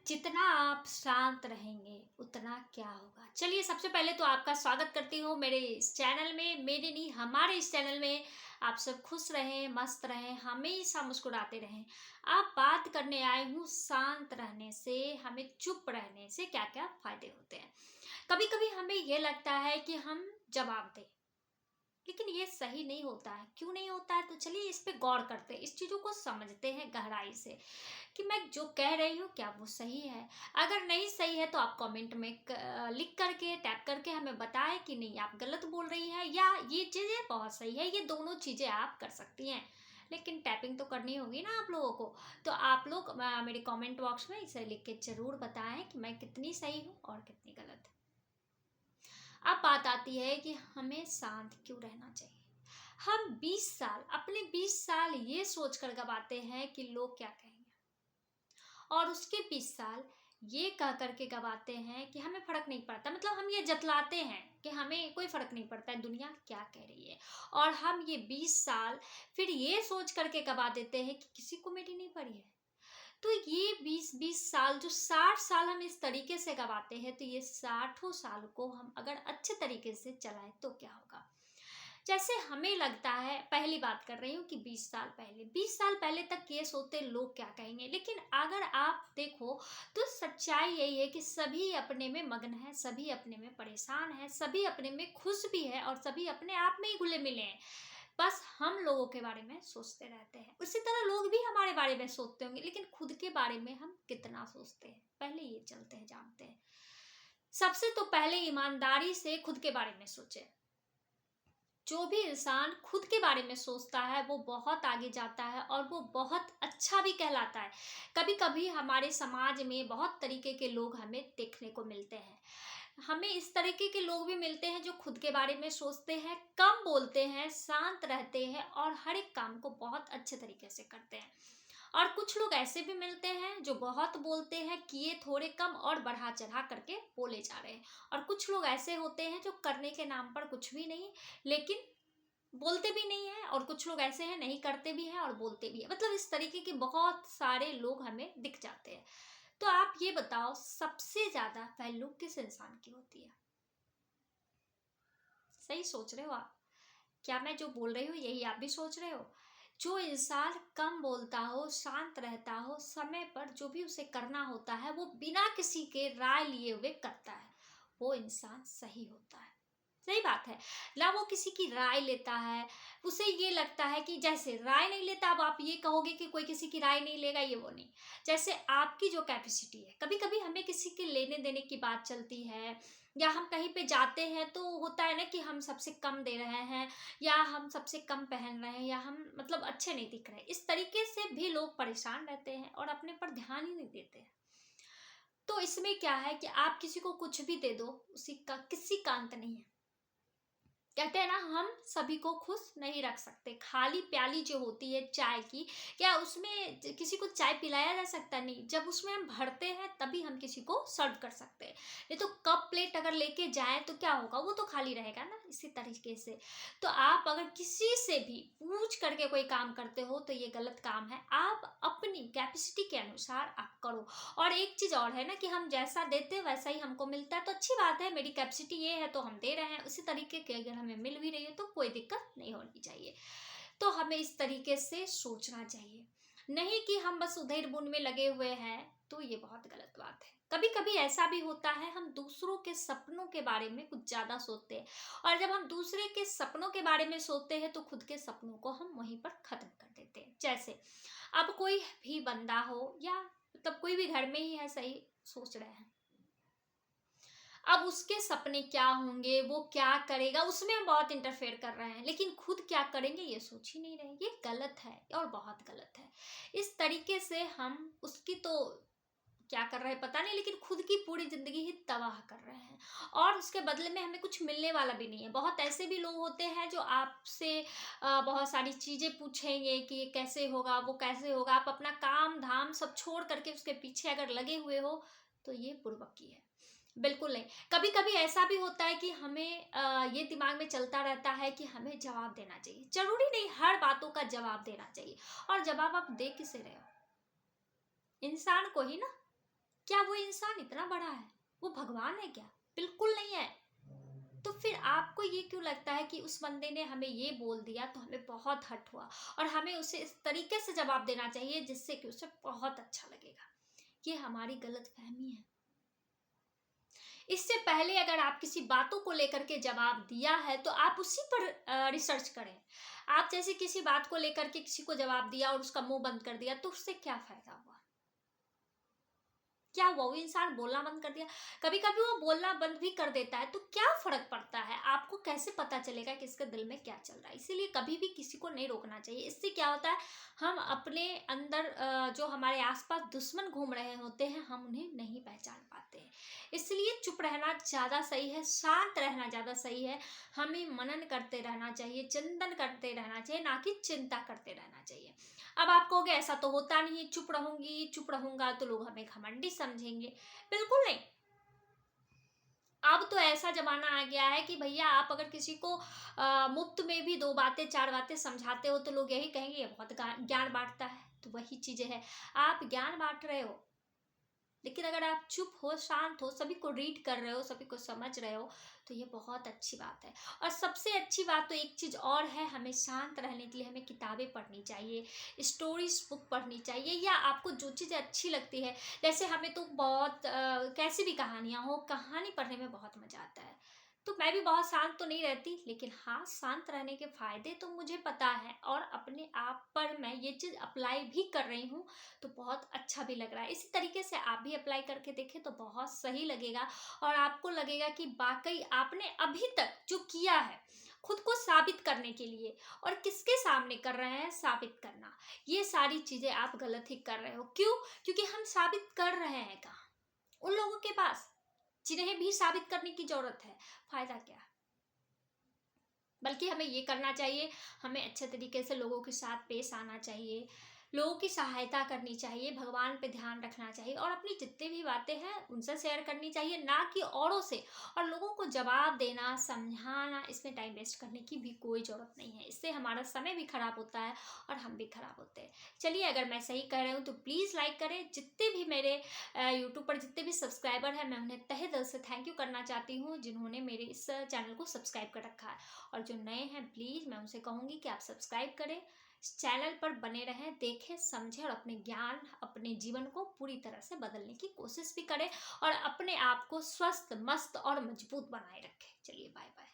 जितना आप शांत रहेंगे उतना क्या होगा। चलिए, सबसे पहले तो आपका स्वागत करती हूँ मेरे इस चैनल में, मेरे नहीं हमारे इस चैनल में। आप सब खुश रहें, मस्त रहें, हमेशा मुस्कुराते रहें। आप बात करने आए हूँ शांत रहने से, हमें चुप रहने से क्या क्या फायदे होते हैं। कभी कभी हमें ये लगता है कि हम जवाब दें, लेकिन ये सही नहीं होता है। क्यों नहीं होता है, तो चलिए इस पे गौर करते हैं, इस चीज़ों को समझते हैं गहराई से कि मैं जो कह रही हूँ क्या वो सही है। अगर नहीं सही है तो आप कमेंट में लिख करके टैप करके हमें बताएं कि नहीं आप गलत बोल रही हैं या ये चीज़ें बहुत सही है। ये दोनों चीज़ें आप कर सकती हैं, लेकिन टैपिंग तो करनी होगी ना आप लोगों को। तो आप लोग मेरे कमेंट बॉक्स में इसे लिख के ज़रूर बताएं कि मैं कितनी सही हूँ और कितनी गलत। अब बात आती है कि हमें शांत क्यों रहना चाहिए। हम 20 साल, अपने 20 साल ये सोच कर गवाते हैं कि लोग क्या कहेंगे, और उसके 20 साल ये कह करके गवाते हैं कि हमें फर्क नहीं पड़ता। मतलब हम ये जतलाते हैं कि हमें कोई फर्क नहीं पड़ता है दुनिया क्या कह रही है, और हम ये 20 साल फिर ये सोच करके गवा देते हैं कि किसी को मेरी नहीं पड़ी है। तो ये 20-20 साल, जो 60 साल हम इस तरीके से गवाते हैं, तो ये 60 साल को हम अगर अच्छे तरीके से चलाएं तो क्या होगा। जैसे हमें लगता है, पहली बात कर रही हूँ कि 20 साल पहले तक ये सोचते लोग क्या कहेंगे, लेकिन अगर आप देखो तो सच्चाई यही है कि सभी अपने में मग्न है, सभी अपने में परेशान है, सभी अपने में खुश भी है और सभी अपने आप में ही घुले मिले हैं। बस हम लोगों के बारे में सोचते रहते हैं, उसी तरह लोग भी हमारे बारे में सोचते होंगे, लेकिन खुद के बारे में हम कितना सोचते हैं पहले ये चलते हैं जानते हैं। सबसे तो पहले ईमानदारी से खुद के बारे में सोचे। जो भी इंसान खुद के बारे में सोचता है वो बहुत आगे जाता है और वो बहुत अच्छा भी कहलाता है। कभी कभी हमारे समाज में बहुत तरीके के लोग हमें देखने को मिलते हैं। हमें इस तरीके के लोग भी मिलते हैं जो खुद के बारे में सोचते हैं, कम बोलते हैं, शांत रहते हैं और हर एक काम को बहुत अच्छे तरीके से करते हैं। और कुछ लोग ऐसे भी मिलते हैं जो बहुत बोलते हैं, किए थोड़े कम और बढ़ा चढ़ा करके बोले जा रहे हैं। और कुछ लोग ऐसे होते हैं जो करने के नाम पर कुछ भी नहीं, लेकिन बोलते भी नहीं है। और कुछ लोग ऐसे हैं नहीं करते भी हैं और बोलते भी हैं। मतलब इस तरीके के बहुत सारे लोग हमें दिख जाते हैं। तो आप ये बताओ, सबसे ज्यादा वैल्यू किस इंसान की होती है। सही सोच रहे हो आप? क्या मैं जो बोल रही हूँ यही आप भी सोच रहे हो? जो इंसान कम बोलता हो, शांत रहता हो, समय पर जो भी उसे करना होता है वो बिना किसी के राय लिए हुए करता है, वो इंसान सही होता है। सही बात है ना। वो किसी की राय लेता है, उसे ये लगता है कि जैसे राय नहीं लेता। अब आप ये कहोगे कि कोई किसी की राय नहीं लेगा, ये वो नहीं। जैसे आपकी जो कैपेसिटी है, कभी कभी हमें किसी के लेने देने की बात चलती है, या हम कहीं पे जाते हैं तो होता है ना कि हम सबसे कम दे रहे हैं, या हम सबसे कम पहन रहे हैं, या हम मतलब अच्छे नहीं दिख रहे। इस तरीके से भी लोग परेशान रहते हैं और अपने पर ध्यान ही नहीं देते हैं। तो इसमें क्या है कि आप किसी को कुछ भी दे दो, उसी का किसी का अंत नहीं है। कहते हैं ना, हम सभी को खुश नहीं रख सकते। खाली प्याली जो होती है चाय की, क्या उसमें किसी को चाय पिलाया जा सकता? नहीं। जब उसमें हम भरते हैं तभी हम किसी को सर्व कर सकते हैं। नहीं तो कप प्लेट अगर लेके जाएं तो क्या होगा, वो तो खाली रहेगा ना। इसी तरीके से तो आप अगर किसी से भी पूछ करके कोई काम करते हो तो ये गलत काम है। आप अपनी कैपेसिटी के अनुसार आप करो। और एक चीज और है ना कि हम जैसा देते हैं वैसा ही हमको मिलता है, तो अच्छी बात है। मेरी कैपेसिटी ये है तो हम दे रहे हैं, उसी तरीके की अगर हमें मिल भी रही है तो कोई दिक्कत नहीं होनी चाहिए। तो हमें इस तरीके से सोचना चाहिए, नहीं कि हम बस उधेड़ बुन में लगे हुए हैं। तो ये बहुत गलत बात है। कभी कभी ऐसा भी होता है, हम दूसरों के सपनों के बारे में कुछ ज्यादा सोचते हैं, और जब हम दूसरे के सपनों के बारे में सोचते हैं तो खुद के सपनों को हम वहीं पर खत्म कर देते हैं। जैसे अब कोई भी बंदा हो, या मतलब कोई भी घर में ही है, सही सोच रहे हैं, अब उसके सपने क्या होंगे, वो क्या करेगा, उसमें हम बहुत इंटरफेयर कर रहे हैं, लेकिन खुद क्या करेंगे ये सोच ही नहीं रहे। ये गलत है और बहुत गलत है। इस तरीके से हम उसकी तो क्या कर रहे हैं पता नहीं, लेकिन खुद की पूरी जिंदगी ही तबाह कर रहे हैं, और उसके बदले में हमें कुछ मिलने वाला भी नहीं है। बहुत ऐसे भी लोग होते हैं जो आपसे बहुत सारी चीजें पूछेंगे कि ये कैसे होगा, वो कैसे होगा। आप अपना काम धाम सब छोड़ करके उसके पीछे अगर लगे हुए हो तो ये बुड़बकी है। बिल्कुल नहीं। कभी कभी ऐसा भी होता है कि हमें ये दिमाग में चलता रहता है कि हमें जवाब देना चाहिए। जरूरी नहीं हर बातों का जवाब देना चाहिए। और जवाब आप दे किसे रहे हो? इंसान को ही ना। क्या वो इंसान इतना बड़ा है? वो भगवान है क्या? बिल्कुल नहीं है। तो फिर आपको ये क्यों लगता है कि उस बंदे ने हमें ये बोल दिया तो हमें बहुत हर्ट हुआ, और हमें उसे इस तरीके से जवाब देना चाहिए जिससे कि उसे बहुत अच्छा लगेगा? ये हमारी गलतफहमी है। इससे पहले अगर आप किसी बातों को लेकर के जवाब दिया है तो आप उसी पर रिसर्च करें। आप जैसे किसी बात को लेकर के किसी को जवाब दिया और उसका मुंह बंद कर दिया, तो उससे क्या फायदा हुआ? क्या हुआ? वो इंसान बोलना बंद कर दिया? कभी कभी वो बोलना बंद भी कर देता है, तो क्या फर्क पड़ता है? आपको कैसे पता चलेगा कि इसके दिल में क्या चल रहा है? इसीलिए कभी भी किसी को नहीं रोकना चाहिए। इससे क्या होता है, हम अपने अंदर जो हमारे आसपास दुश्मन घूम रहे होते हैं, हम उन्हें नहीं पहचान पाते हैं। इसलिए चुप रहना ज्यादा सही है, शांत रहना ज्यादा सही है। हमें मनन करते रहना चाहिए, चिंतन करते रहना चाहिए, ना कि चिंता करते रहना चाहिए। अब आप कहोगे ऐसा तो होता नहीं है, चुप रहूंगी चुप रहूंगा तो लोग हमें घमंडी समझेंगे। बिल्कुल नहीं। अब तो ऐसा जमाना आ गया है कि भैया आप अगर किसी को मुफ्त में भी दो बातें चार बातें समझाते हो तो लोग यही कहेंगे ये बहुत ज्ञान बांटता है। तो वही चीजें है, आप ज्ञान बांट रहे हो, लेकिन अगर आप चुप हो, शांत हो, सभी को रीड कर रहे हो, सभी को समझ रहे हो, तो ये बहुत अच्छी बात है। और सबसे अच्छी बात तो एक चीज़ और है, हमें शांत रहने के लिए हमें किताबें पढ़नी चाहिए, स्टोरीज बुक पढ़नी चाहिए, या आपको जो चीज़ें अच्छी लगती है। जैसे हमें तो बहुत कैसी भी कहानियाँ हो, कहानी पढ़ने में बहुत मज़ा आता है। तो मैं भी बहुत शांत तो नहीं रहती, लेकिन हाँ, शांत रहने के फायदे तो मुझे पता है, और अपने आप पर मैं ये चीज़ अप्लाई भी कर रही हूँ, तो बहुत अच्छा भी लग रहा है। इसी तरीके से आप भी अप्लाई करके देखें तो बहुत सही लगेगा, और आपको लगेगा कि वाकई आपने अभी तक जो किया है खुद को साबित करने के लिए, और किसके सामने कर रहे हैं, साबित करना, ये सारी चीजें आप गलत ही कर रहे हो। क्यों? क्योंकि हम साबित कर रहे हैं कहाँ? उन लोगों के पास जिन्हें भी साबित करने की जरूरत है। फायदा क्या? बल्कि हमें ये करना चाहिए, हमें अच्छे तरीके से लोगों के साथ पेश आना चाहिए, लोगों की सहायता करनी चाहिए, भगवान पे ध्यान रखना चाहिए, और अपनी जितनी भी बातें हैं उनसे शेयर करनी चाहिए, ना कि औरों से। और लोगों को जवाब देना, समझाना, इसमें टाइम वेस्ट करने की भी कोई ज़रूरत नहीं है। इससे हमारा समय भी खराब होता है और हम भी खराब होते हैं। चलिए, अगर मैं सही कह रही हूँ तो प्लीज़ लाइक करें। जितने भी मेरे यूट्यूब पर जितने भी सब्सक्राइबर हैं, मैं उन्हें तहे दिल से थैंक यू करना चाहती हूँ, जिन्होंने मेरे इस चैनल को सब्सक्राइब कर रखा है। और जो नए हैं, प्लीज़ मैं उनसे कहूँगी कि आप सब्सक्राइब करें, इस चैनल पर बने रहें, देखें, समझें, और अपने ज्ञान, अपने जीवन को पूरी तरह से बदलने की कोशिश भी करें, और अपने आप को स्वस्थ, मस्त और मजबूत बनाए रखें। चलिए, बाय बाय।